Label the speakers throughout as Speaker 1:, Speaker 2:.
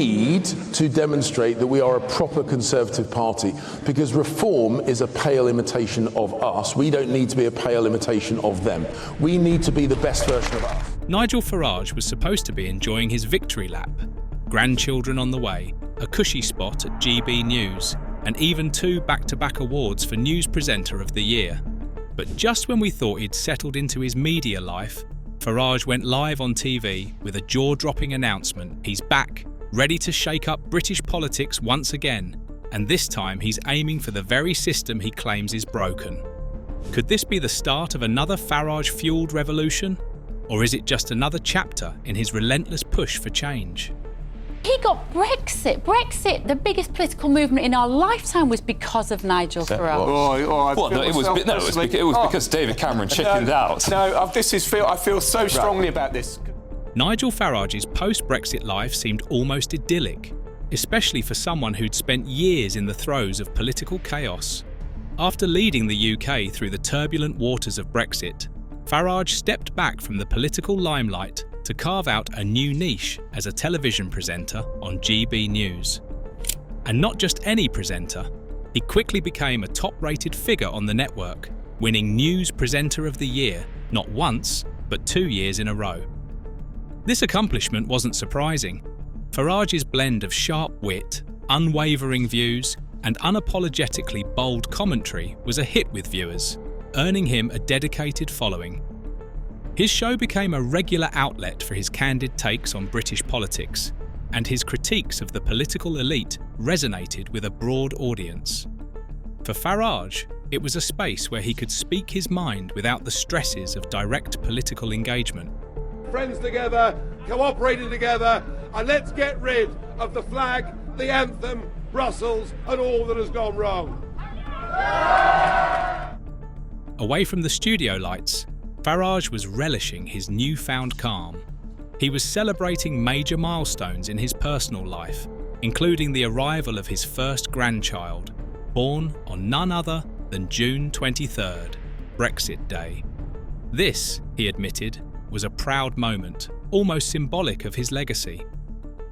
Speaker 1: need to demonstrate that we are a proper Conservative party, because reform is a pale imitation of us. We don't need to be a pale imitation of them. We need to be the best version of us.
Speaker 2: Nigel Farage was supposed to be enjoying his victory lap. Grandchildren on the way, a cushy spot at GB News, and even 2 back-to-back awards for News Presenter of the Year. But just when we thought he'd settled into his media life, Farage went live on TV with a jaw-dropping announcement. He's back, ready to shake up British politics once again, and this time he's aiming for the very system he claims is broken. Could this be the start of another Farage-fueled revolution? Or is it just another chapter in his relentless push for change?
Speaker 3: He got Brexit. Brexit, the biggest political movement in our lifetime, was because of Nigel Farage.
Speaker 4: It was because David Cameron chickened out.
Speaker 5: I feel so strongly about this.
Speaker 2: Nigel Farage's post-Brexit life seemed almost idyllic, especially for someone who'd spent years in the throes of political chaos. After leading the UK through the turbulent waters of Brexit, Farage stepped back from the political limelight to carve out a new niche as a television presenter on GB News. And not just any presenter, he quickly became a top-rated figure on the network, winning News Presenter of the Year not once, but 2 years in a row. This accomplishment wasn't surprising. Farage's blend of sharp wit, unwavering views, and unapologetically bold commentary was a hit with viewers, earning him a dedicated following. His show became a regular outlet for his candid takes on British politics, and his critiques of the political elite resonated with a broad audience. For Farage, it was a space where he could speak his mind without the stresses of direct political engagement.
Speaker 6: Friends together, cooperating together, and let's get rid of the flag, the anthem, Brussels, and all that has gone wrong.
Speaker 2: Away from the studio lights, Farage was relishing his newfound calm. He was celebrating major milestones in his personal life, including the arrival of his first grandchild, born on none other than June 23rd, Brexit Day. This, he admitted, was a proud moment, almost symbolic of his legacy.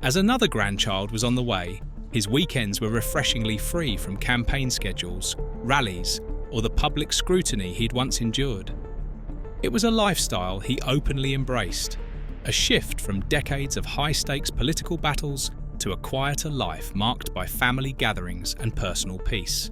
Speaker 2: As another grandchild was on the way, his weekends were refreshingly free from campaign schedules, rallies, or the public scrutiny he'd once endured. It was a lifestyle he openly embraced, a shift from decades of high-stakes political battles to a quieter life marked by family gatherings and personal peace.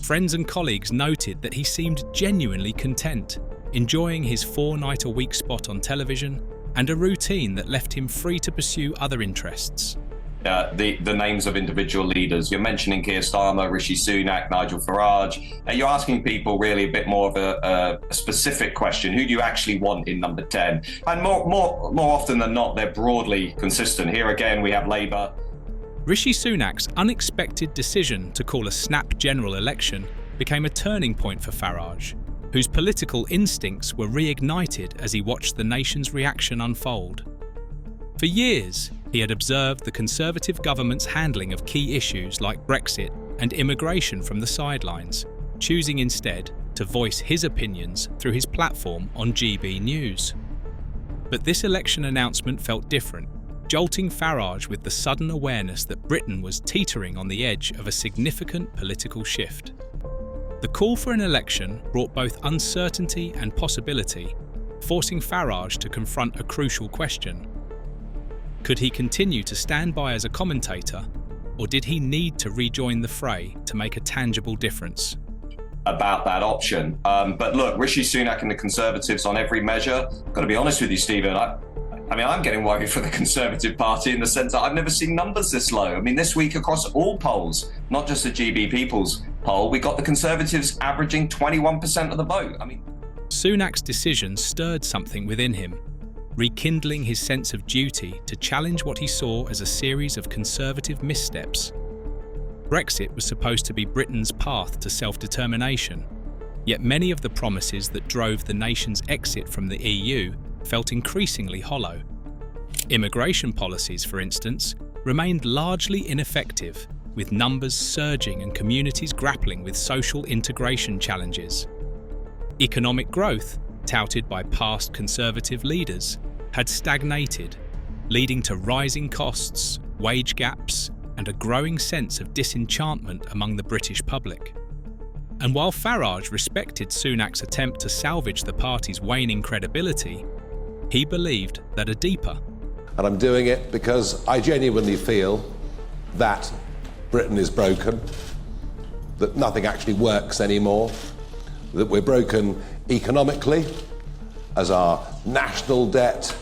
Speaker 2: Friends and colleagues noted that he seemed genuinely content, enjoying his 4-night-a-week spot on television and a routine that left him free to pursue other interests.
Speaker 4: The names of individual leaders. You're mentioning Keir Starmer, Rishi Sunak, Nigel Farage. You're asking people really a bit more of a specific question. Who do you actually want in number 10? And more often than not, they're broadly consistent. Here again, we have Labour.
Speaker 2: Rishi Sunak's unexpected decision to call a snap general election became a turning point for Farage, whose political instincts were reignited as he watched the nation's reaction unfold. For years, he had observed the Conservative government's handling of key issues like Brexit and immigration from the sidelines, choosing instead to voice his opinions through his platform on GB News. But this election announcement felt different, jolting Farage with the sudden awareness that Britain was teetering on the edge of a significant political shift. The call for an election brought both uncertainty and possibility, forcing Farage to confront a crucial question. Could he continue to stand by as a commentator, or did he need to rejoin the fray to make a tangible difference?
Speaker 4: About that option. But look, Rishi Sunak and the Conservatives on every measure, got to be honest with you, Stephen, I'm getting worried for the Conservative Party in the sense that I've never seen numbers this low. I mean, this week across all polls, not just the GB People's poll, we got the Conservatives averaging 21% of the vote.
Speaker 2: Sunak's decision stirred something within him, rekindling his sense of duty to challenge what he saw as a series of Conservative missteps. Brexit was supposed to be Britain's path to self-determination, yet many of the promises that drove the nation's exit from the EU felt increasingly hollow. Immigration policies, for instance, remained largely ineffective, with numbers surging and communities grappling with social integration challenges. Economic growth, touted by past Conservative leaders, had stagnated, leading to rising costs, wage gaps, and a growing sense of disenchantment among the British public. And while Farage respected Sunak's attempt to salvage the party's waning credibility, he believed that a deeper,
Speaker 7: and I'm doing it because I genuinely feel that Britain is broken, that nothing actually works anymore, that we're broken economically as our national debt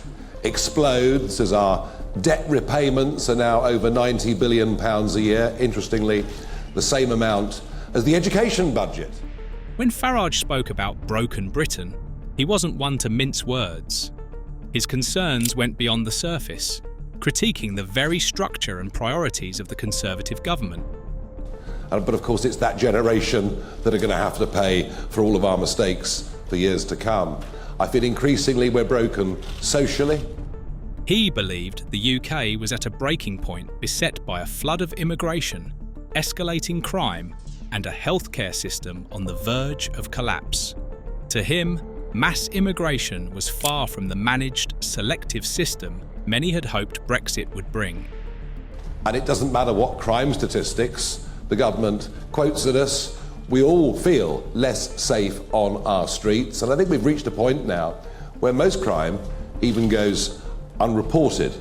Speaker 7: explodes, as our debt repayments are now over £90 billion a year, interestingly, the same amount as the education budget.
Speaker 2: When Farage spoke about broken Britain, he wasn't one to mince words. His concerns went beyond the surface, critiquing the very structure and priorities of the Conservative government.
Speaker 7: But of course it's that generation that are going to have to pay for all of our mistakes for years to come. I feel increasingly we're broken socially.
Speaker 2: He believed the UK was at a breaking point beset by a flood of immigration, escalating crime, and a healthcare system on the verge of collapse. To him, mass immigration was far from the managed, selective system many had hoped Brexit would bring.
Speaker 7: And it doesn't matter what crime statistics the government quotes at us, we all feel less safe on our streets. And I think we've reached a point now where most crime even goes unreported.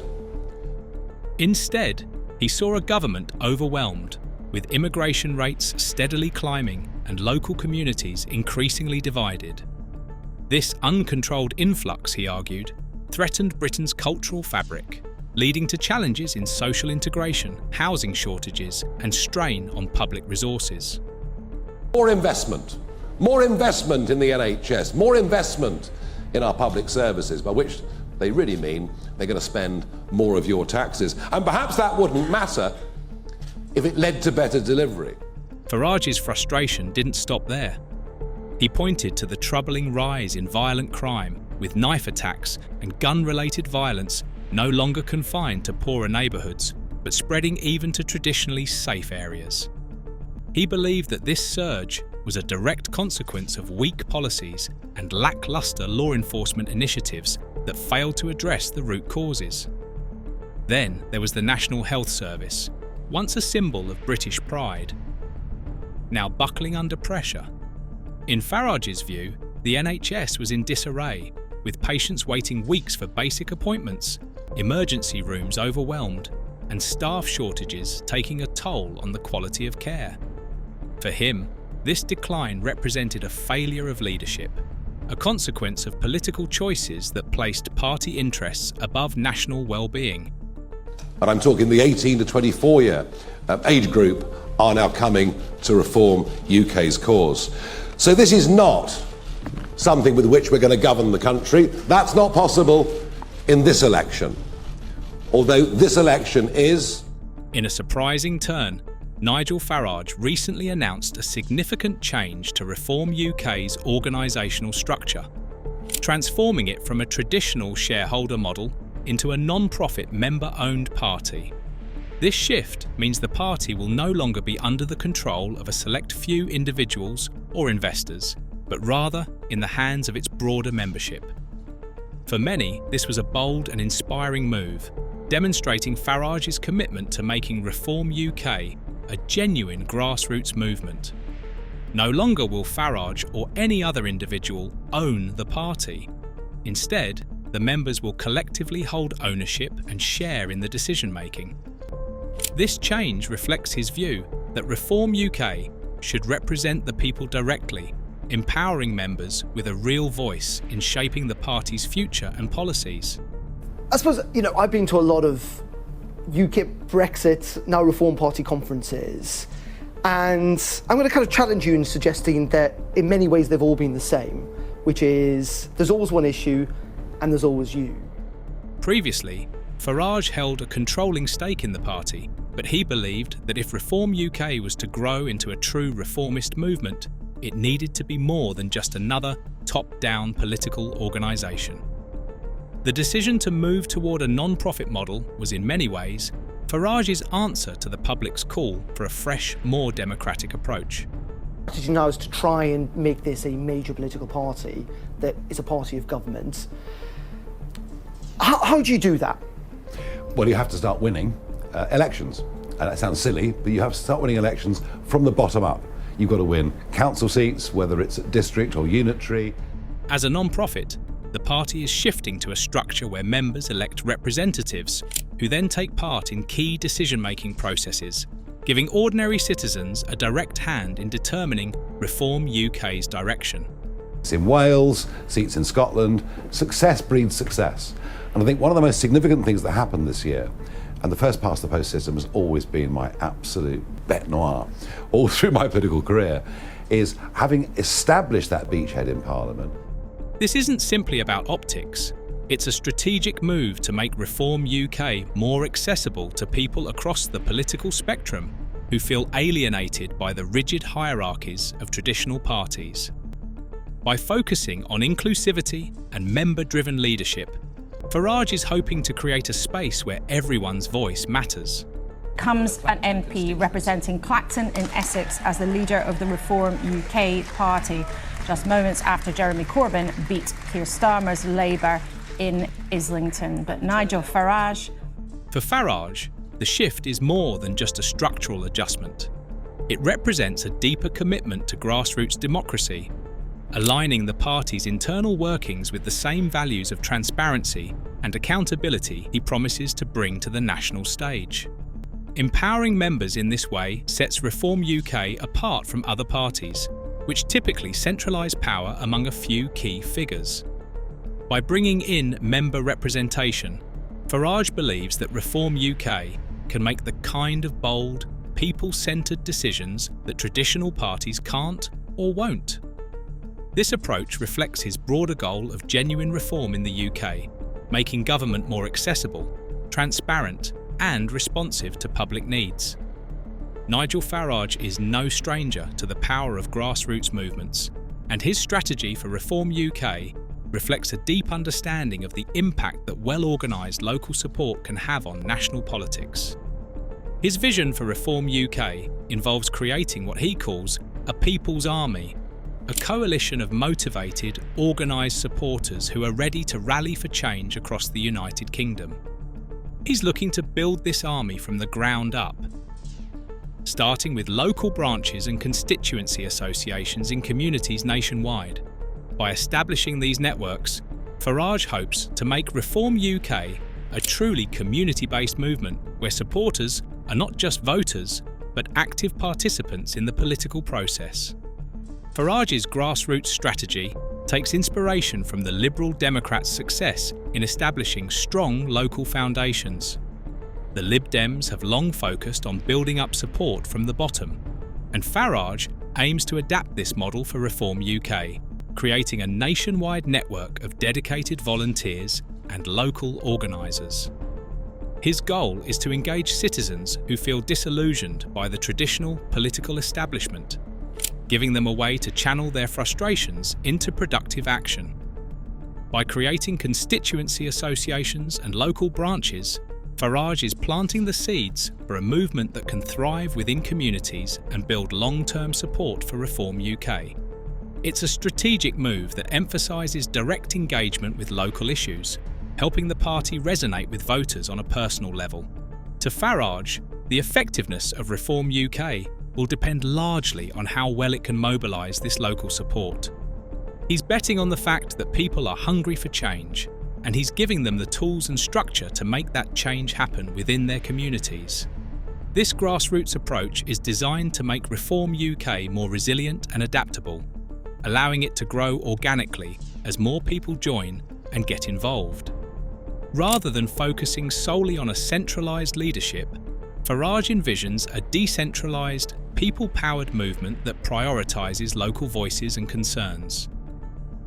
Speaker 2: Instead, he saw a government overwhelmed, with immigration rates steadily climbing and local communities increasingly divided. This uncontrolled influx, he argued, threatened Britain's cultural fabric, leading to challenges in social integration, housing shortages, and strain on public resources.
Speaker 7: More investment in the NHS, more investment in our public services, by which they really mean they're going to spend more of your taxes. And perhaps that wouldn't matter if it led to better delivery.
Speaker 2: Farage's frustration didn't stop there. He pointed to the troubling rise in violent crime, with knife attacks and gun-related violence no longer confined to poorer neighbourhoods, but spreading even to traditionally safe areas. He believed that this surge was a direct consequence of weak policies and lacklustre law enforcement initiatives that failed to address the root causes. Then there was the National Health Service, once a symbol of British pride, now buckling under pressure. In Farage's view, the NHS was in disarray, with patients waiting weeks for basic appointments, emergency rooms overwhelmed, and staff shortages taking a toll on the quality of care. For him, this decline represented a failure of leadership, a consequence of political choices that placed party interests above national well-being.
Speaker 7: And I'm talking the 18 to 24 year age group are now coming to reform UK's cause. So this is not something with which we're going to govern the country. That's not possible in this election. Although this election is...
Speaker 2: In a surprising turn, Nigel Farage recently announced a significant change to Reform UK's organisational structure, transforming it from a traditional shareholder model into a non-profit member-owned party. This shift means the party will no longer be under the control of a select few individuals or investors, but rather in the hands of its broader membership. For many, this was a bold and inspiring move, demonstrating Farage's commitment to making Reform UK a genuine grassroots movement. No longer will Farage or any other individual own the party. Instead, the members will collectively hold ownership and share in the decision-making. This change reflects his view that Reform UK should represent the people directly, empowering members with a real voice in shaping the party's future and policies.
Speaker 8: I suppose, I've been to a lot of UKIP, Brexit, now Reform Party conferences, and I'm going to kind of challenge you in suggesting that in many ways they've all been the same, which is there's always one issue and there's always you.
Speaker 2: Previously, Farage held a controlling stake in the party, but he believed that if Reform UK was to grow into a true reformist movement, it needed to be more than just another top-down political organisation. The decision to move toward a non-profit model was in many ways Farage's answer to the public's call for a fresh, more democratic approach.
Speaker 8: The strategy now is to try and make this a major political party that is a party of government. How do you do that?
Speaker 9: Well, you have to start winning.
Speaker 7: elections. And that sounds silly, but you have to start winning elections from the bottom up. You've got to win council seats, whether it's district or unitary.
Speaker 2: As a non-profit, the party is shifting to a structure where members elect representatives who then take part in key decision-making processes, giving ordinary citizens a direct hand in determining Reform UK's direction.
Speaker 7: It's in Wales, seats in Scotland. Success breeds success. And I think one of the most significant things that happened this year, and the first past the post system has always been my absolute bête noire all through my political career, is having established that beachhead in Parliament.
Speaker 2: This isn't simply about optics. It's a strategic move to make Reform UK more accessible to people across the political spectrum who feel alienated by the rigid hierarchies of traditional parties. By focusing on inclusivity and member-driven leadership, Farage is hoping to create a space where everyone's voice matters.
Speaker 9: Comes an MP representing Clacton in Essex as the leader of the Reform UK party, just moments after Jeremy Corbyn beat Keir Starmer's Labour in Islington. But Nigel Farage...
Speaker 2: For Farage, the shift is more than just a structural adjustment. It represents a deeper commitment to grassroots democracy, aligning the party's internal workings with the same values of transparency and accountability he promises to bring to the national stage. Empowering members in this way sets Reform UK apart from other parties, which typically centralise power among a few key figures. By bringing in member representation, Farage believes that Reform UK can make the kind of bold, people-centred decisions that traditional parties can't or won't. This approach reflects his broader goal of genuine reform in the UK, making government more accessible, transparent, and responsive to public needs. Nigel Farage is no stranger to the power of grassroots movements, and his strategy for Reform UK reflects a deep understanding of the impact that well-organised local support can have on national politics. His vision for Reform UK involves creating what he calls a people's army, a coalition of motivated, organised supporters who are ready to rally for change across the United Kingdom. He's looking to build this army from the ground up, starting with local branches and constituency associations in communities nationwide. By establishing these networks, Farage hopes to make Reform UK a truly community-based movement where supporters are not just voters, but active participants in the political process. Farage's grassroots strategy takes inspiration from the Liberal Democrats' success in establishing strong local foundations. The Lib Dems have long focused on building up support from the bottom, and Farage aims to adapt this model for Reform UK, creating a nationwide network of dedicated volunteers and local organisers. His goal is to engage citizens who feel disillusioned by the traditional political establishment, giving them a way to channel their frustrations into productive action. By creating constituency associations and local branches, Farage is planting the seeds for a movement that can thrive within communities and build long-term support for Reform UK. It's a strategic move that emphasises direct engagement with local issues, helping the party resonate with voters on a personal level. To Farage, the effectiveness of Reform UK will depend largely on how well it can mobilise this local support. He's betting on the fact that people are hungry for change, and he's giving them the tools and structure to make that change happen within their communities. This grassroots approach is designed to make Reform UK more resilient and adaptable, allowing it to grow organically as more people join and get involved. Rather than focusing solely on a centralised leadership, Farage envisions a decentralised, people-powered movement that prioritises local voices and concerns.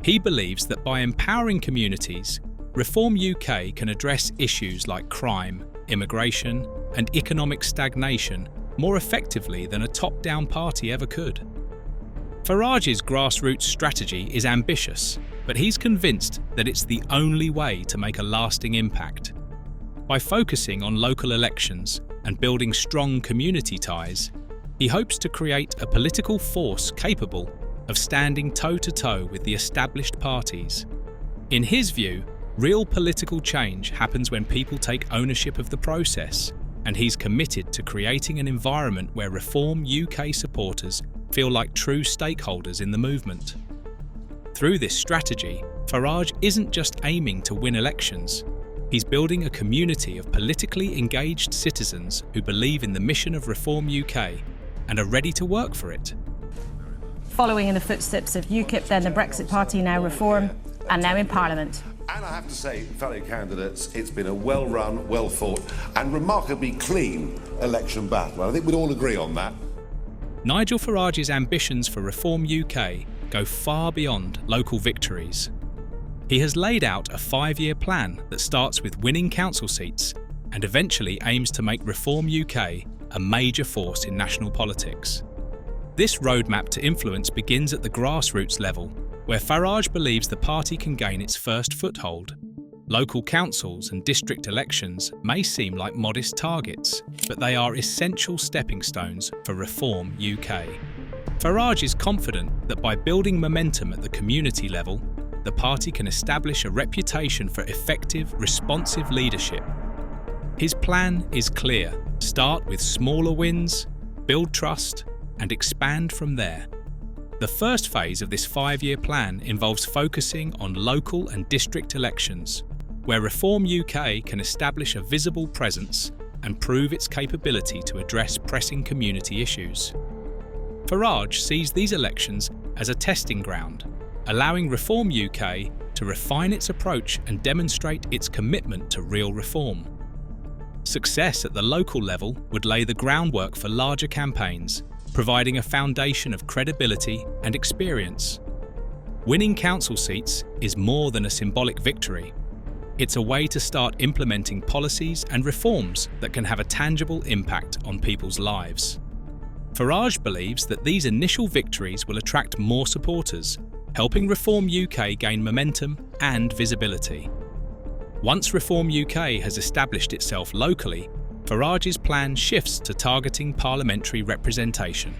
Speaker 2: He believes that by empowering communities, Reform UK can address issues like crime, immigration, and economic stagnation more effectively than a top-down party ever could. Farage's grassroots strategy is ambitious, but he's convinced that it's the only way to make a lasting impact. By focusing on local elections and building strong community ties, he hopes to create a political force capable of standing toe-to-toe with the established parties. In his view, real political change happens when people take ownership of the process and he's committed to creating an environment where Reform UK supporters feel like true stakeholders in the movement. Through this strategy, Farage isn't just aiming to win elections. He's building a community of politically engaged citizens who believe in the mission of Reform UK and are ready to work for it.
Speaker 9: Following in the footsteps of UKIP, then the Brexit Party, now Reform, and now in Parliament.
Speaker 7: And I have to say, fellow candidates, it's been a well-run, well-fought and remarkably clean election battle. I think we'd all agree on that.
Speaker 2: Nigel Farage's ambitions for Reform UK go far beyond local victories. He has laid out a 5-year plan that starts with winning council seats and eventually aims to make Reform UK a major force in national politics. This roadmap to influence begins at the grassroots level, where Farage believes the party can gain its first foothold. Local councils and district elections may seem like modest targets, but they are essential stepping stones for Reform UK. Farage is confident that by building momentum at the community level, the party can establish a reputation for effective, responsive leadership. His plan is clear: start with smaller wins, build trust, and expand from there. The first phase of this 5-year plan involves focusing on local and district elections, where Reform UK can establish a visible presence and prove its capability to address pressing community issues. Farage sees these elections as a testing ground, allowing Reform UK to refine its approach and demonstrate its commitment to real reform. Success at the local level would lay the groundwork for larger campaigns, providing a foundation of credibility and experience. Winning council seats is more than a symbolic victory. It's a way to start implementing policies and reforms that can have a tangible impact on people's lives. Farage believes that these initial victories will attract more supporters, helping Reform UK gain momentum and visibility. Once Reform UK has established itself locally, Farage's plan shifts to targeting parliamentary representation.